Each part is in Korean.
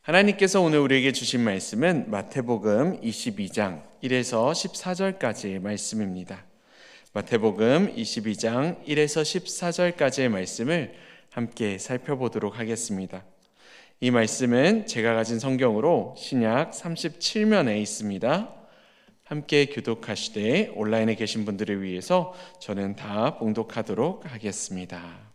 하나님께서 오늘 우리에게 주신 말씀은 마태복음 22장 1에서 14절까지의 말씀입니다. 마태복음 22장 1에서 14절까지의 말씀을 함께 살펴보도록 하겠습니다. 이 말씀은 제가 가진 성경으로 신약 37면에 있습니다. 함께 교독하시되 온라인에 계신 분들을 위해서 저는 다 봉독하도록 하겠습니다.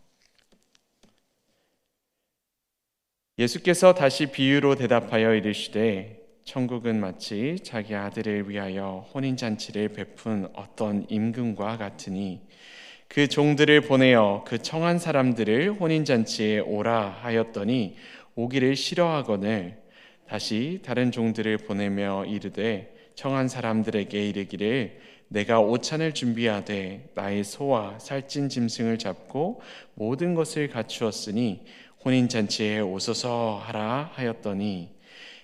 예수께서 다시 비유로 대답하여 이르시되 천국은 마치 자기 아들을 위하여 혼인잔치를 베푼 어떤 임금과 같으니 그 종들을 보내어 그 청한 사람들을 혼인잔치에 오라 하였더니 오기를 싫어하거늘 다시 다른 종들을 보내며 이르되 청한 사람들에게 이르기를 내가 오찬을 준비하되 나의 소와 살찐 짐승을 잡고 모든 것을 갖추었으니 혼인잔치에 오소서 하라 하였더니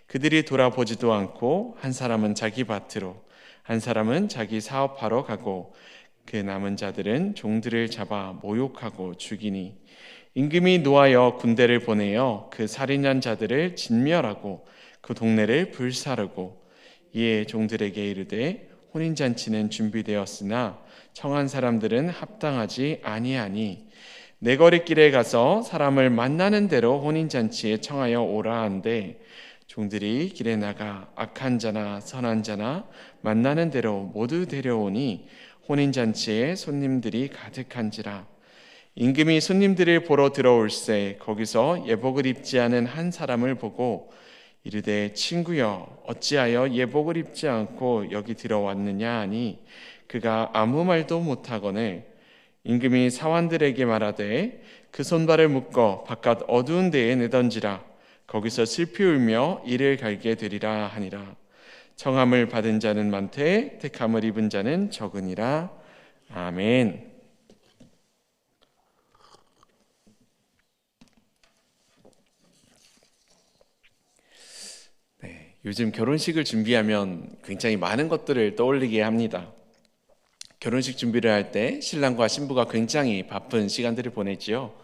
그들이 돌아보지도 않고 한 사람은 자기 밭으로 한 사람은 자기 사업하러 가고 그 남은 자들은 종들을 잡아 모욕하고 죽이니 임금이 노하여 군대를 보내어 그 살인한 자들을 진멸하고 그 동네를 불사르고 이에 종들에게 이르되 혼인잔치는 준비되었으나 청한 사람들은 합당하지 아니하니 내 거리길에 가서 사람을 만나는 대로 혼인잔치에 청하여 오라 한데 종들이 길에 나가 악한 자나 선한 자나 만나는 대로 모두 데려오니 혼인잔치에 손님들이 가득한지라. 임금이 손님들을 보러 들어올세 거기서 예복을 입지 않은 한 사람을 보고 이르되 친구여 어찌하여 예복을 입지 않고 여기 들어왔느냐 하니 그가 아무 말도 못하거늘 임금이 사환들에게 말하되 그 손발을 묶어 바깥 어두운 데에 내던지라. 거기서 슬피 울며 이를 갈게 되리라 하니라. 청함을 받은 자는 많되 택함을 입은 자는 적으니라. 아멘. 네, 요즘 결혼식을 준비하면 굉장히 많은 것들을 떠올리게 합니다. 결혼식 준비를 할 때 신랑과 신부가 굉장히 바쁜 시간들을 보내지요.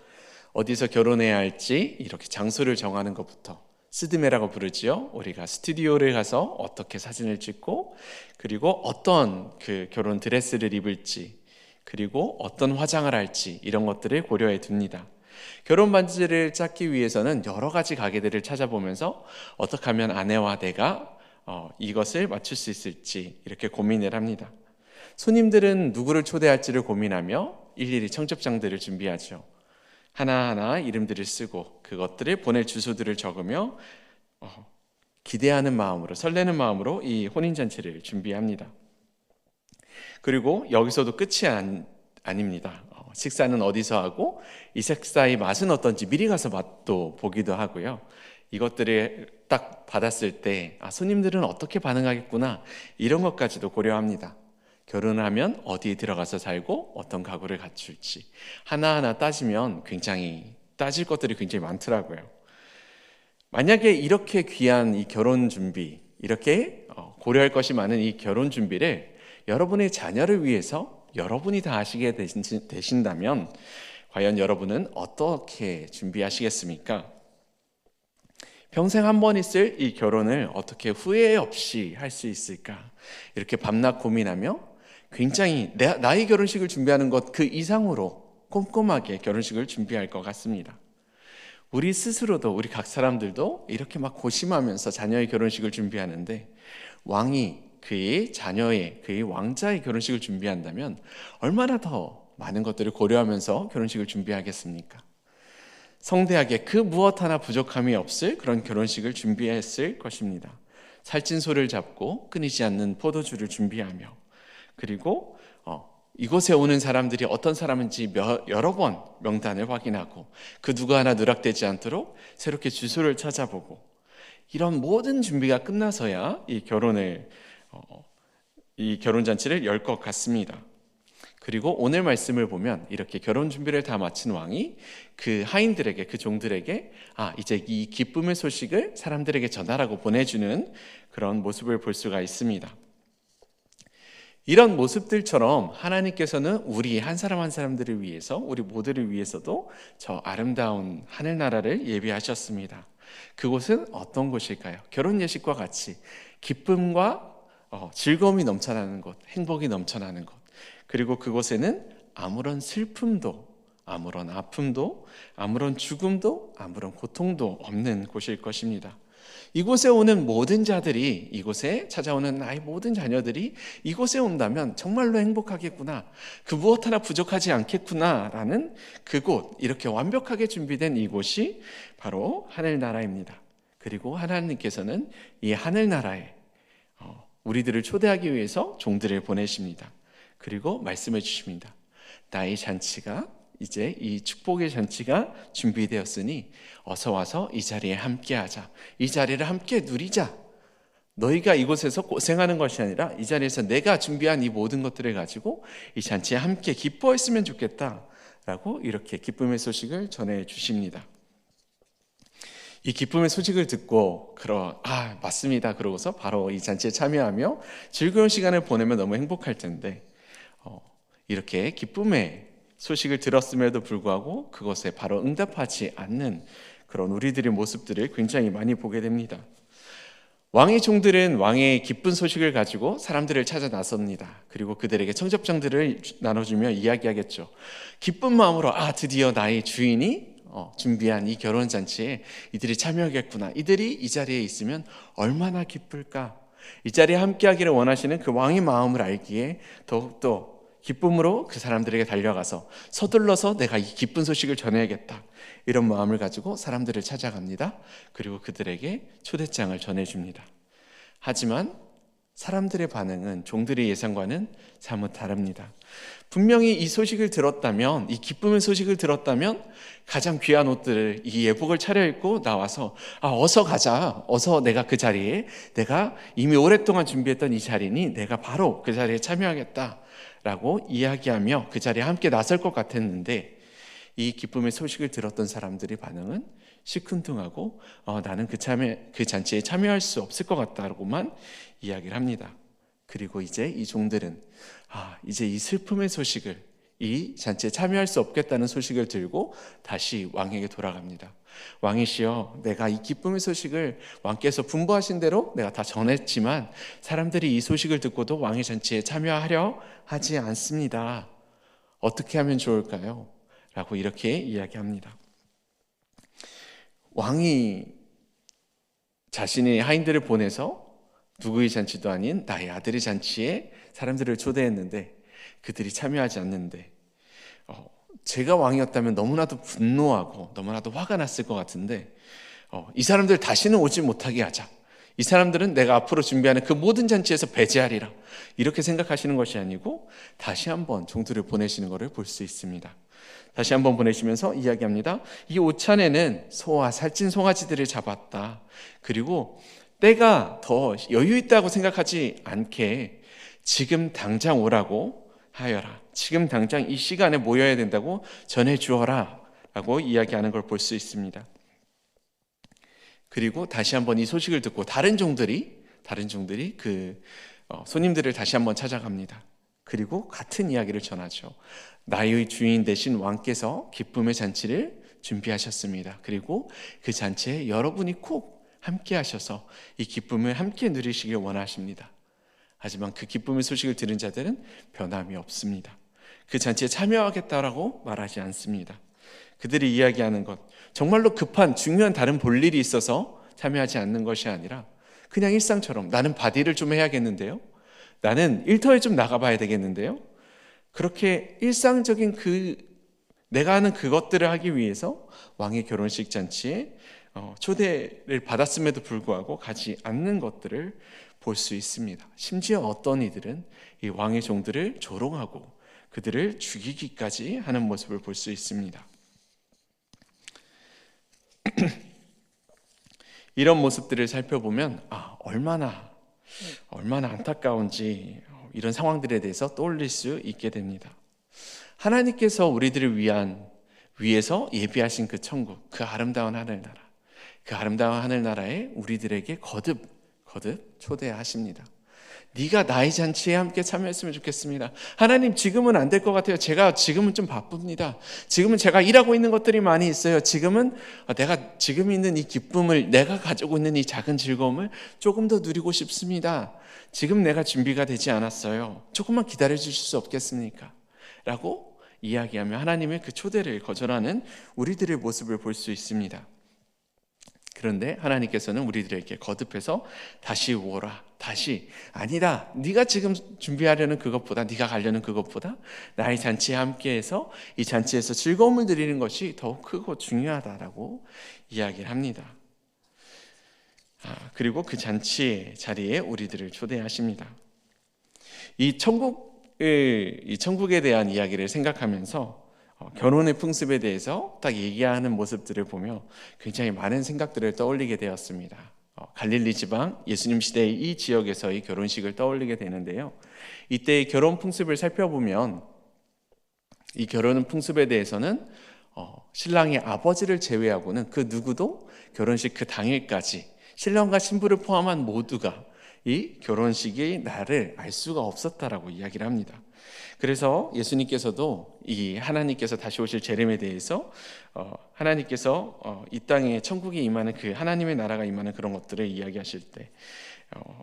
어디서 결혼해야 할지 이렇게 장소를 정하는 것부터 스드메라고 부르지요. 우리가 스튜디오를 가서 어떻게 사진을 찍고 그리고 어떤 그 결혼 드레스를 입을지 그리고 어떤 화장을 할지 이런 것들을 고려해 둡니다. 결혼 반지를 찾기 위해서는 여러 가지 가게들을 찾아보면서 어떻게 하면 아내와 내가 이것을 맞출 수 있을지 이렇게 고민을 합니다. 손님들은 누구를 초대할지를 고민하며 일일이 청첩장들을 준비하죠. 하나하나 이름들을 쓰고 그것들을 보낼 주소들을 적으며 기대하는 마음으로 설레는 마음으로 이 혼인잔치를 준비합니다. 그리고 여기서도 끝이 아닙니다. 식사는 어디서 하고 이 식사의 맛은 어떤지 미리 가서 맛도 보기도 하고요. 이것들을 딱 받았을 때 손님들은 어떻게 반응하겠구나 이런 것까지도 고려합니다. 결혼을 하면 어디에 들어가서 살고 어떤 가구를 갖출지 하나하나 따지면 굉장히 따질 것들이 굉장히 많더라고요. 만약에 이렇게 귀한 이 결혼 준비, 이렇게 고려할 것이 많은 이 결혼 준비를 여러분의 자녀를 위해서 여러분이 다 하시게 되신다면 과연 여러분은 어떻게 준비하시겠습니까? 평생 한 번 있을 이 결혼을 어떻게 후회 없이 할 수 있을까? 이렇게 밤낮 고민하며 굉장히 나의 결혼식을 준비하는 것 그 이상으로 꼼꼼하게 결혼식을 준비할 것 같습니다. 우리 스스로도 우리 각 사람들도 이렇게 막 고심하면서 자녀의 결혼식을 준비하는데 왕이 그의 자녀의 그의 왕자의 결혼식을 준비한다면 얼마나 더 많은 것들을 고려하면서 결혼식을 준비하겠습니까? 성대하게 그 무엇 하나 부족함이 없을 그런 결혼식을 준비했을 것입니다. 살찐 소를 잡고 끊이지 않는 포도주를 준비하며 그리고 이곳에 오는 사람들이 어떤 사람인지 여러 번 명단을 확인하고 그 누구 하나 누락되지 않도록 새롭게 주소를 찾아보고 이런 모든 준비가 끝나서야 이 결혼잔치를 열 것 같습니다. 그리고 오늘 말씀을 보면 이렇게 결혼 준비를 다 마친 왕이 그 하인들에게 그 종들에게 이제 이 기쁨의 소식을 사람들에게 전하라고 보내주는 그런 모습을 볼 수가 있습니다. 이런 모습들처럼 하나님께서는 우리 한 사람 한 사람들을 위해서 우리 모두를 위해서도 저 아름다운 하늘나라를 예비하셨습니다. 그곳은 어떤 곳일까요? 결혼 예식과 같이 기쁨과 즐거움이 넘쳐나는 곳, 행복이 넘쳐나는 곳, 그리고 그곳에는 아무런 슬픔도, 아무런 아픔도, 아무런 죽음도, 아무런 고통도 없는 곳일 것입니다. 이곳에 오는 모든 자들이, 이곳에 찾아오는 나의 모든 자녀들이 이곳에 온다면 정말로 행복하겠구나, 그 무엇 하나 부족하지 않겠구나라는 그곳, 이렇게 완벽하게 준비된 이곳이 바로 하늘나라입니다. 그리고 하나님께서는 이 하늘나라에 우리들을 초대하기 위해서 종들을 보내십니다. 그리고 말씀해 주십니다. 나의 잔치가, 이제 이 축복의 잔치가 준비되었으니 어서 와서 이 자리에 함께하자. 이 자리를 함께 누리자. 너희가 이곳에서 고생하는 것이 아니라 이 자리에서 내가 준비한 이 모든 것들을 가지고 이 잔치에 함께 기뻐했으면 좋겠다 라고 이렇게 기쁨의 소식을 전해 주십니다. 이 기쁨의 소식을 듣고 맞습니다 그러고서 바로 이 잔치에 참여하며 즐거운 시간을 보내면 너무 행복할 텐데 이렇게 기쁨의 소식을 들었음에도 불구하고 그것에 바로 응답하지 않는 그런 우리들의 모습들을 굉장히 많이 보게 됩니다. 왕의 종들은 왕의 기쁜 소식을 가지고 사람들을 찾아 나섭니다. 그리고 그들에게 청첩장들을 나눠주며 이야기하겠죠. 기쁜 마음으로 드디어 나의 주인이 준비한 이 결혼잔치에 이들이 참여하겠구나, 이들이 이 자리에 있으면 얼마나 기쁠까, 이 자리에 함께하기를 원하시는 그 왕의 마음을 알기에 더욱더 기쁨으로 그 사람들에게 달려가서 서둘러서 내가 이 기쁜 소식을 전해야겠다, 이런 마음을 가지고 사람들을 찾아갑니다. 그리고 그들에게 초대장을 전해줍니다. 하지만 사람들의 반응은 종들의 예상과는 사뭇 다릅니다. 분명히 이 소식을 들었다면, 이 기쁨의 소식을 들었다면 가장 귀한 옷들을, 이 예복을 차려입고 나와서 어서 가자, 어서 내가 그 자리에, 내가 이미 오랫동안 준비했던 이 자리니 내가 바로 그 자리에 참여하겠다 라고 이야기하며 그 자리에 함께 나설 것 같았는데, 이 기쁨의 소식을 들었던 사람들의 반응은 시큰둥하고 나는 그 잔치에 참여할 수 없을 것 같다고만 이야기를 합니다. 그리고 이제 이 종들은 이제 이 슬픔의 소식을, 이 잔치에 참여할 수 없겠다는 소식을 들고 다시 왕에게 돌아갑니다. 왕이시여, 내가 이 기쁨의 소식을 왕께서 분부하신 대로 내가 다 전했지만 사람들이 이 소식을 듣고도 왕의 잔치에 참여하려 하지 않습니다. 어떻게 하면 좋을까요? 라고 이렇게 이야기합니다. 왕이 자신의 하인들을 보내서 누구의 잔치도 아닌 나의 아들의 잔치에 사람들을 초대했는데 그들이 참여하지 않는데, 제가 왕이었다면 너무나도 분노하고 너무나도 화가 났을 것 같은데, 이 사람들 다시는 오지 못하게 하자, 이 사람들은 내가 앞으로 준비하는 그 모든 잔치에서 배제하리라, 이렇게 생각하시는 것이 아니고 다시 한번 종들을 보내시는 것을 볼 수 있습니다. 다시 한번 보내시면서 이야기합니다. 이 오찬에는 소와 살찐 송아지들을 잡았다. 그리고 때가 더 여유 있다고 생각하지 않게 지금 당장 오라고 하여라, 지금 당장 이 시간에 모여야 된다고 전해 주어라 라고 이야기하는 걸 볼 수 있습니다. 그리고 다시 한번 이 소식을 듣고 다른 종들이 그 손님들을 다시 한번 찾아갑니다. 그리고 같은 이야기를 전하죠. 나의 주인 되신 왕께서 기쁨의 잔치를 준비하셨습니다. 그리고 그 잔치에 여러분이 꼭 함께 하셔서 이 기쁨을 함께 누리시길 원하십니다. 하지만 그 기쁨의 소식을 들은 자들은 변함이 없습니다. 그 잔치에 참여하겠다라고 말하지 않습니다. 그들이 이야기하는 것, 정말로 급한 중요한 다른 볼 일이 있어서 참여하지 않는 것이 아니라 그냥 일상처럼 나는 바디를 좀 해야겠는데요, 나는 일터에 좀 나가봐야 되겠는데요, 그렇게 일상적인 내가 하는 그것들을 하기 위해서 왕의 결혼식 잔치에 초대를 받았음에도 불구하고 가지 않는 것들을 볼 수 있습니다. 심지어 어떤 이들은 이 왕의 종들을 조롱하고 그들을 죽이기까지 하는 모습을 볼 수 있습니다. 이런 모습들을 살펴보면 얼마나 안타까운지 이런 상황들에 대해서 떠올릴 수 있게 됩니다. 하나님께서 우리들을 위해서 예비하신 그 천국, 그 아름다운 하늘나라, 그 아름다운 하늘나라에 우리들에게 거듭 초대하십니다. 네가 나의 잔치에 함께 참여했으면 좋겠습니다. 하나님, 지금은 안 될 것 같아요. 제가 지금은 좀 바쁩니다. 지금은 제가 일하고 있는 것들이 많이 있어요. 지금은 내가 지금 있는 이 기쁨을, 내가 가지고 있는 이 작은 즐거움을 조금 더 누리고 싶습니다. 지금 내가 준비가 되지 않았어요. 조금만 기다려 주실 수 없겠습니까? 라고 이야기하며 하나님의 그 초대를 거절하는 우리들의 모습을 볼 수 있습니다. 그런데 하나님께서는 우리들에게 거듭해서 다시 오라, 다시, 아니다, 네가 지금 준비하려는 그것보다, 네가 가려는 그것보다 나의 잔치에 함께해서 이 잔치에서 즐거움을 누리는 것이 더욱 크고 중요하다라고 이야기를 합니다. 그리고 그 잔치의 자리에 우리들을 초대하십니다. 이 천국에 대한 이야기를 생각하면서 결혼의 풍습에 대해서 딱 얘기하는 모습들을 보며 굉장히 많은 생각들을 떠올리게 되었습니다. 갈릴리 지방 예수님 시대의 이 지역에서의 결혼식을 떠올리게 되는데요. 이때의 결혼 풍습을 살펴보면 이 결혼 풍습에 대해서는 신랑의 아버지를 제외하고는 그 누구도 결혼식 그 당일까지 신랑과 신부를 포함한 모두가 이 결혼식의 날을 알 수가 없었다라고 이야기를 합니다. 그래서 예수님께서도 이 하나님께서 다시 오실 재림에 대해서 하나님께서 이 땅에 천국이 임하는 그 하나님의 나라가 임하는 그런 것들을 이야기하실 때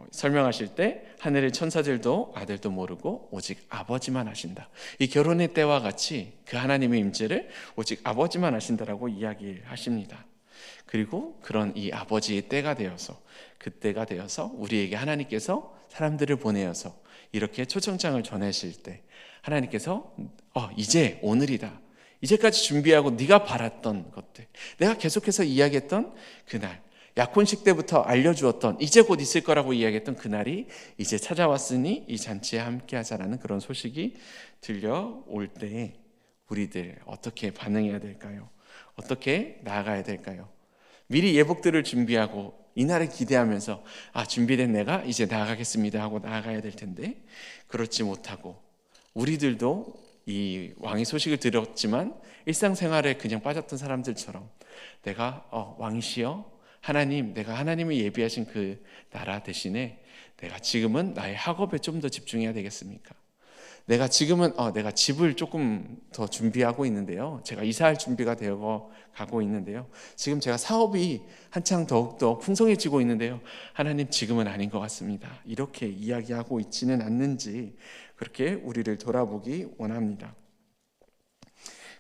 설명하실 때 하늘의 천사들도 아들도 모르고 오직 아버지만 아신다. 이 결혼의 때와 같이 그 하나님의 임재를 오직 아버지만 아신다라고 이야기하십니다. 그리고 그런 이 아버지의 때가 되어서 그때가 되어서 우리에게 하나님께서 사람들을 보내어서 이렇게 초청장을 전하실 때 하나님께서 이제 오늘이다. 이제까지 준비하고 네가 바랐던 것들, 내가 계속해서 이야기했던 그날, 약혼식 때부터 알려주었던 이제 곧 있을 거라고 이야기했던 그날이 이제 찾아왔으니 이 잔치에 함께하자라는 그런 소식이 들려올 때 우리들 어떻게 반응해야 될까요? 어떻게 나아가야 될까요? 미리 예복들을 준비하고 이날을 기대하면서 준비된 내가 이제 나아가겠습니다 하고 나아가야 될 텐데 그렇지 못하고 우리들도 이 왕의 소식을 들었지만 일상생활에 그냥 빠졌던 사람들처럼 내가 왕이시여 하나님, 내가 하나님이 예비하신 그 나라 대신에 내가 지금은 나의 학업에 좀 더 집중해야 되겠습니까? 내가 지금은 내가 집을 조금 더 준비하고 있는데요. 제가 이사할 준비가 되어 가고 있는데요. 지금 제가 사업이 한창 더욱더 풍성해지고 있는데요. 하나님, 지금은 아닌 것 같습니다. 이렇게 이야기하고 있지는 않는지 그렇게 우리를 돌아보기 원합니다.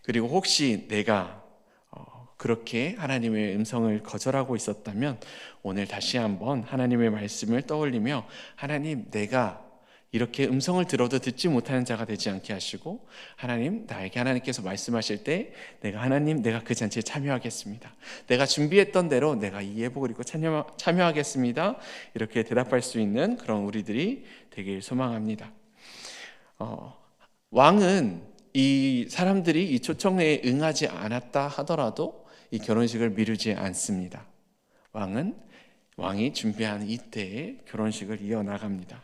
그리고 혹시 내가 그렇게 하나님의 음성을 거절하고 있었다면 오늘 다시 한번 하나님의 말씀을 떠올리며 하나님, 내가 이렇게 음성을 들어도 듣지 못하는 자가 되지 않게 하시고 하나님, 나에게 하나님께서 말씀하실 때 내가 그 잔치에 참여하겠습니다. 내가 준비했던 대로 내가 이 예복을 입고 참여하겠습니다. 이렇게 대답할 수 있는 그런 우리들이 되길 소망합니다. 왕은 이 사람들이 이 초청에 응하지 않았다 하더라도 이 결혼식을 미루지 않습니다. 왕이 준비하는 이때에 결혼식을 이어나갑니다.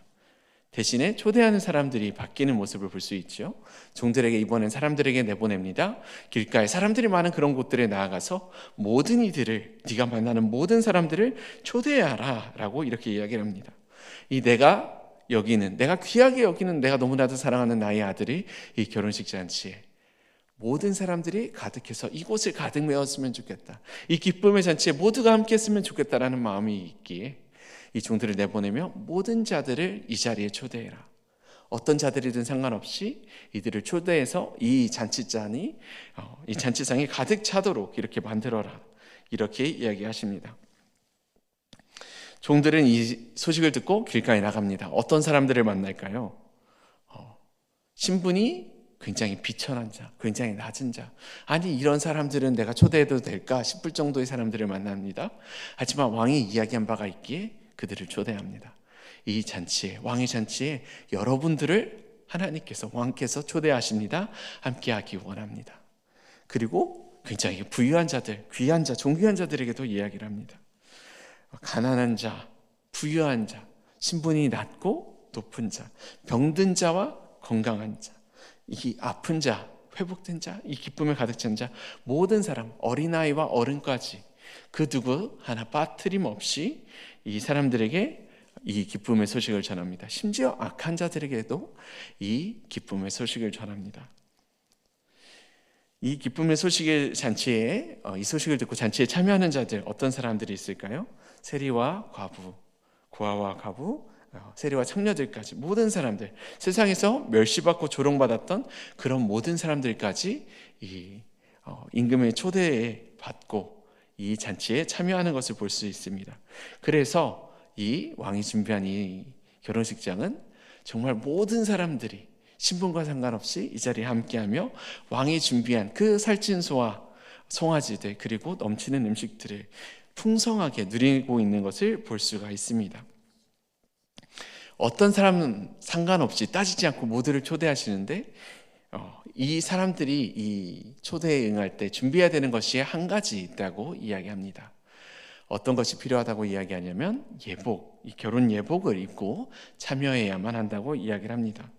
대신에 초대하는 사람들이 바뀌는 모습을 볼 수 있죠. 종들에게 이번엔 사람들에게 내보냅니다. 길가에 사람들이 많은 그런 곳들에 나아가서 모든 이들을, 네가 만나는 모든 사람들을 초대하라 라고 이렇게 이야기를 합니다. 이 내가 귀하게 여기는 내가 너무나도 사랑하는 나의 아들이 이 결혼식 잔치에 모든 사람들이 가득해서 이곳을 가득 메웠으면 좋겠다. 이 기쁨의 잔치에 모두가 함께 했으면 좋겠다라는 마음이 있기에 이 종들을 내보내며 모든 자들을 이 자리에 초대해라. 어떤 자들이든 상관없이 이들을 초대해서 이 잔치상이 가득 차도록 이렇게 만들어라. 이렇게 이야기하십니다. 종들은 이 소식을 듣고 길가에 나갑니다. 어떤 사람들을 만날까요? 신분이 굉장히 비천한 자, 굉장히 낮은 자. 아니, 이런 사람들은 내가 초대해도 될까 싶을 정도의 사람들을 만납니다. 하지만 왕이 이야기한 바가 있기에 그들을 초대합니다. 이 잔치에, 왕의 잔치에 여러분들을 하나님께서, 왕께서 초대하십니다. 함께하기 원합니다. 그리고 굉장히 부유한 자들, 귀한 자, 존귀한 자들에게도 이야기를 합니다. 가난한 자, 부유한 자, 신분이 낮고 높은 자, 병든 자와 건강한 자, 이 아픈 자, 회복된 자, 이 기쁨에 가득 찬 자, 모든 사람, 어린아이와 어른까지 그 누구 하나 빠트림 없이 이 사람들에게 이 기쁨의 소식을 전합니다. 심지어 악한 자들에게도 이 기쁨의 소식을 전합니다. 이 기쁨의 소식의 잔치에 이 소식을 듣고 잔치에 참여하는 자들 어떤 사람들이 있을까요? 세리와 과부, 고아와 과부, 세리와 창녀들까지 모든 사람들, 세상에서 멸시받고 조롱받았던 그런 모든 사람들까지 이 임금의 초대에 받고 이 잔치에 참여하는 것을 볼 수 있습니다. 그래서 이 왕이 준비한 이 결혼식장은 정말 모든 사람들이 신분과 상관없이 이 자리에 함께하며 왕이 준비한 그 살찐소와 송아지들 그리고 넘치는 음식들을 풍성하게 누리고 있는 것을 볼 수가 있습니다. 어떤 사람은 상관없이 따지지 않고 모두를 초대하시는데 이 사람들이 이 초대에 응할 때 준비해야 되는 것이 한 가지 있다고 이야기합니다. 어떤 것이 필요하다고 이야기하냐면 예복, 이 결혼 예복을 입고 참여해야만 한다고 이야기를 합니다.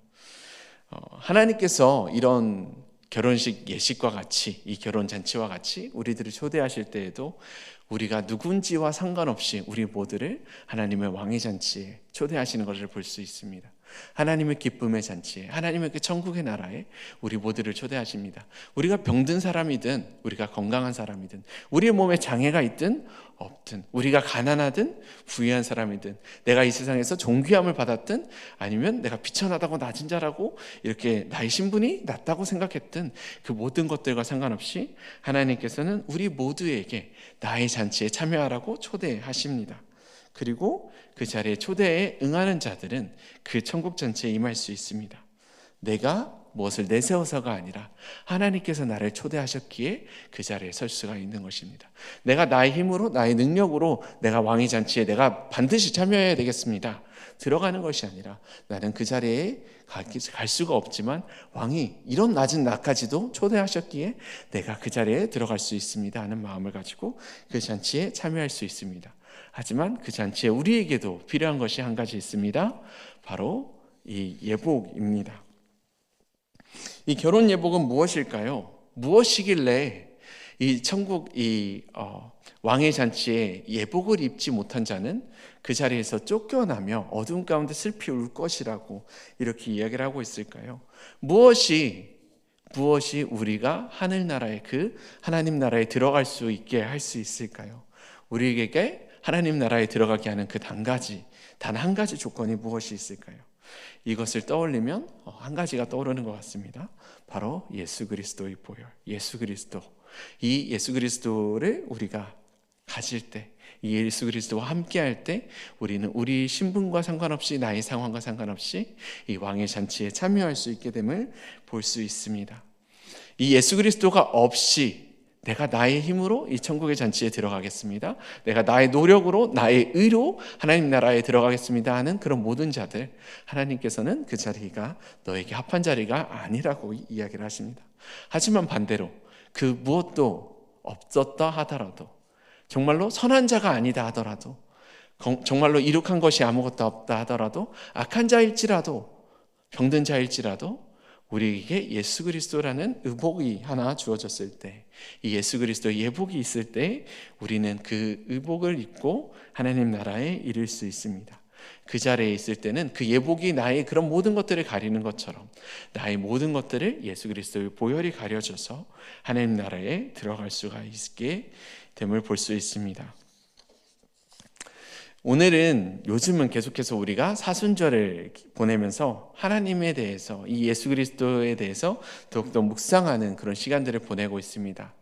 하나님께서 이런 결혼식 예식과 같이 이 결혼 잔치와 같이 우리들을 초대하실 때에도 우리가 누군지와 상관없이 우리 모두를 하나님의 왕의 잔치에 초대하시는 것을 볼 수 있습니다. 하나님의 기쁨의 잔치에, 하나님의 그 천국의 나라에 우리 모두를 초대하십니다. 우리가 병든 사람이든 우리가 건강한 사람이든 우리의 몸에 장애가 있든 없든 우리가 가난하든 부유한 사람이든 내가 이 세상에서 존귀함을 받았든 아니면 내가 비천하다고 낮은 자라고 이렇게 나의 신분이 낮다고 생각했든 그 모든 것들과 상관없이 하나님께서는 우리 모두에게 나의 잔치에 참여하라고 초대하십니다. 그리고 그 자리에 초대에 응하는 자들은 그 천국 잔치에 임할 수 있습니다. 내가 무엇을 내세워서가 아니라 하나님께서 나를 초대하셨기에 그 자리에 설 수가 있는 것입니다. 내가 나의 힘으로 나의 능력으로 내가 왕의 잔치에 내가 반드시 참여해야 되겠습니다. 들어가는 것이 아니라 나는 그 자리에 갈 수가 없지만 왕이 이런 낮은 나까지도 초대하셨기에 내가 그 자리에 들어갈 수 있습니다 하는 마음을 가지고 그 잔치에 참여할 수 있습니다. 하지만 그 잔치에 우리에게도 필요한 것이 한 가지 있습니다. 바로 이 예복입니다. 이 결혼 예복은 무엇일까요? 무엇이길래 이 천국 왕의 잔치에 예복을 입지 못한 자는 그 자리에서 쫓겨나며 어둠 가운데 슬피 울 것이라고 이렇게 이야기를 하고 있을까요? 무엇이 우리가 하늘나라에 그 하나님 나라에 들어갈 수 있게 할 수 있을까요? 우리에게 하나님 나라에 들어가게 하는 그 단 한 가지 조건이 무엇이 있을까요? 이것을 떠올리면 한 가지가 떠오르는 것 같습니다. 바로 예수 그리스도의 보혈, 예수 그리스도. 이 예수 그리스도를 우리가 가질 때, 이 예수 그리스도와 함께할 때 우리는 우리 신분과 상관없이 나의 상황과 상관없이 이 왕의 잔치에 참여할 수 있게 됨을 볼 수 있습니다. 이 예수 그리스도가 없이 내가 나의 힘으로 이 천국의 잔치에 들어가겠습니다. 내가 나의 노력으로 나의 의로 하나님 나라에 들어가겠습니다 하는 그런 모든 자들, 하나님께서는 그 자리가 너에게 합한 자리가 아니라고 이야기를 하십니다. 하지만 반대로 그 무엇도 없었다 하더라도, 정말로 선한 자가 아니다 하더라도, 정말로 이룩한 것이 아무것도 없다 하더라도, 악한 자일지라도, 병든 자일지라도 우리에게 예수 그리스도라는 의복이 하나 주어졌을 때, 이 예수 그리스도의 예복이 있을 때 우리는 그 의복을 입고 하나님 나라에 이를 수 있습니다. 그 자리에 있을 때는 그 예복이 나의 그런 모든 것들을 가리는 것처럼 나의 모든 것들을 예수 그리스도의 보혈이 가려져서 하나님 나라에 들어갈 수가 있게 됨을 볼 수 있습니다. 오늘은 요즘은 계속해서 우리가 사순절을 보내면서 하나님에 대해서, 이 예수 그리스도에 대해서 더욱더 묵상하는 그런 시간들을 보내고 있습니다.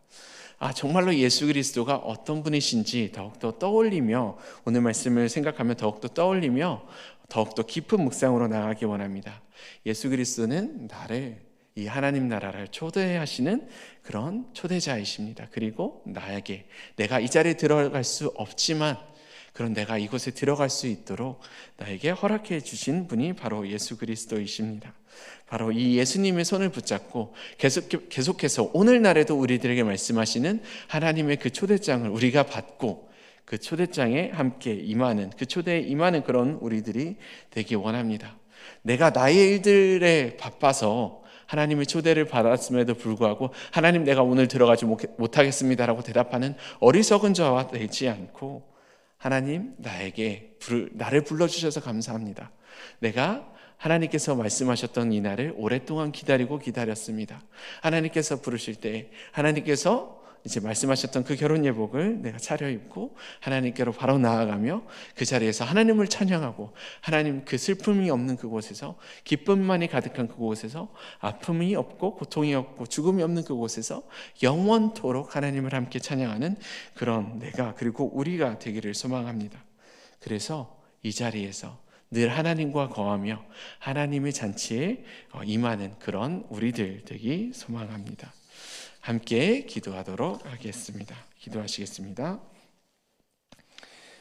정말로 예수 그리스도가 어떤 분이신지 더욱더 떠올리며, 오늘 말씀을 생각하며 더욱더 떠올리며 더욱더 깊은 묵상으로 나가기 원합니다. 예수 그리스도는 나를, 이 하나님 나라를 초대하시는 그런 초대자이십니다. 그리고 나에게, 내가 이 자리에 들어갈 수 없지만 그런 내가 이곳에 들어갈 수 있도록 나에게 허락해 주신 분이 바로 예수 그리스도이십니다. 바로 이 예수님의 손을 붙잡고 계속해서 오늘날에도 우리들에게 말씀하시는 하나님의 그 초대장을 우리가 받고 그 초대장에 함께 임하는, 그 초대에 임하는 그런 우리들이 되기 원합니다. 내가 나의 일들에 바빠서 하나님의 초대를 받았음에도 불구하고 하나님, 내가 오늘 들어가지 못하겠습니다라고 대답하는 어리석은 자와 되지 않고 하나님, 나를 불러주셔서 감사합니다. 내가 하나님께서 말씀하셨던 이 날을 오랫동안 기다렸습니다. 하나님께서 부르실 때 하나님께서 이제 말씀하셨던 그 결혼 예복을 내가 차려입고 하나님께로 바로 나아가며 그 자리에서 하나님을 찬양하고, 하나님 그 슬픔이 없는 그곳에서, 기쁨만이 가득한 그곳에서, 아픔이 없고 고통이 없고 죽음이 없는 그곳에서 영원토록 하나님을 함께 찬양하는 그런 내가, 그리고 우리가 되기를 소망합니다. 그래서 이 자리에서 늘 하나님과 거하며 하나님의 잔치에 임하는 그런 우리들 되기 소망합니다. 함께 기도하도록 하겠습니다. 기도하시겠습니다.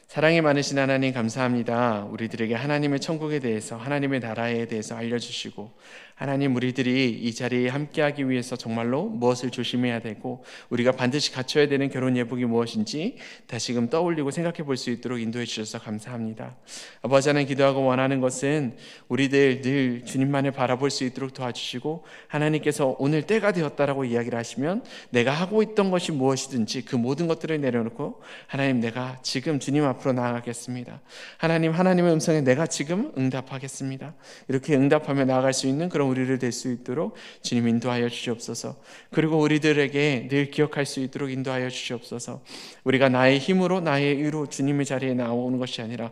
사랑이 많으신 하나님, 감사합니다. 우리들에게 하나님의 천국에 대해서, 하나님의 나라에 대해서 알려주시고, 하나님, 우리들이 이 자리에 함께하기 위해서 정말로 무엇을 조심해야 되고 우리가 반드시 갖춰야 되는 결혼 예복이 무엇인지 다시금 떠올리고 생각해 볼 수 있도록 인도해 주셔서 감사합니다. 아버지 하나님, 기도하고 원하는 것은 우리들 늘 주님만을 바라볼 수 있도록 도와주시고, 하나님께서 오늘 때가 되었다라고 이야기를 하시면 내가 하고 있던 것이 무엇이든지 그 모든 것들을 내려놓고, 하나님, 내가 지금 주님 앞으로 나아가겠습니다. 하나님, 하나님의 음성에 내가 지금 응답하겠습니다. 이렇게 응답하며 나아갈 수 있는 그런 우리를 될 수 있도록 주님 인도하여 주시옵소서. 그리고 우리들에게 늘 기억할 수 있도록 인도하여 주시옵소서. 우리가 나의 힘으로, 나의 의로 주님의 자리에 나오는 것이 아니라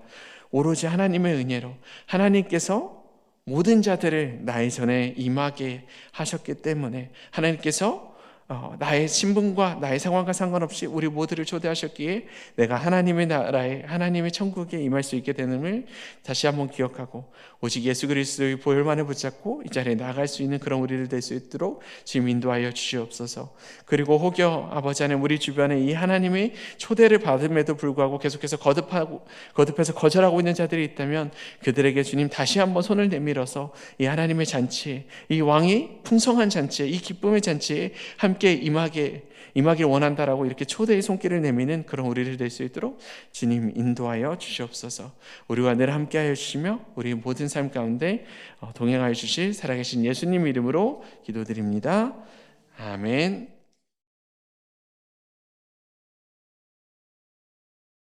오로지 하나님의 은혜로, 하나님께서 모든 자들을 나의 전에 임하게 하셨기 때문에, 하나님께서 나의 신분과 나의 상황과 상관없이 우리 모두를 초대하셨기에 내가 하나님의 나라에, 하나님의 천국에 임할 수 있게 되는을 다시 한번 기억하고, 오직 예수 그리스도의 보혈만을 붙잡고 이 자리에 나아갈 수 있는 그런 우리를 될 수 있도록 주님 인도하여 주시옵소서. 그리고 혹여 아버지 하나님, 우리 주변에 이 하나님의 초대를 받음에도 불구하고 계속해서 거듭해서 거절하고 있는 자들이 있다면 그들에게 주님 다시 한번 손을 내밀어서 이 하나님의 잔치에, 이 왕이 풍성한 잔치에, 이 기쁨의 잔치에 함께 임하길 원한다라고 이렇게 초대의 손길을 내미는 그런 우리를 될 수 있도록 주님 인도하여 주시옵소서. 우리와 늘 함께하여 주시며 우리 모든 삶 가운데 동행하여 주실 살아계신 예수님 이름으로 기도드립니다. 아멘.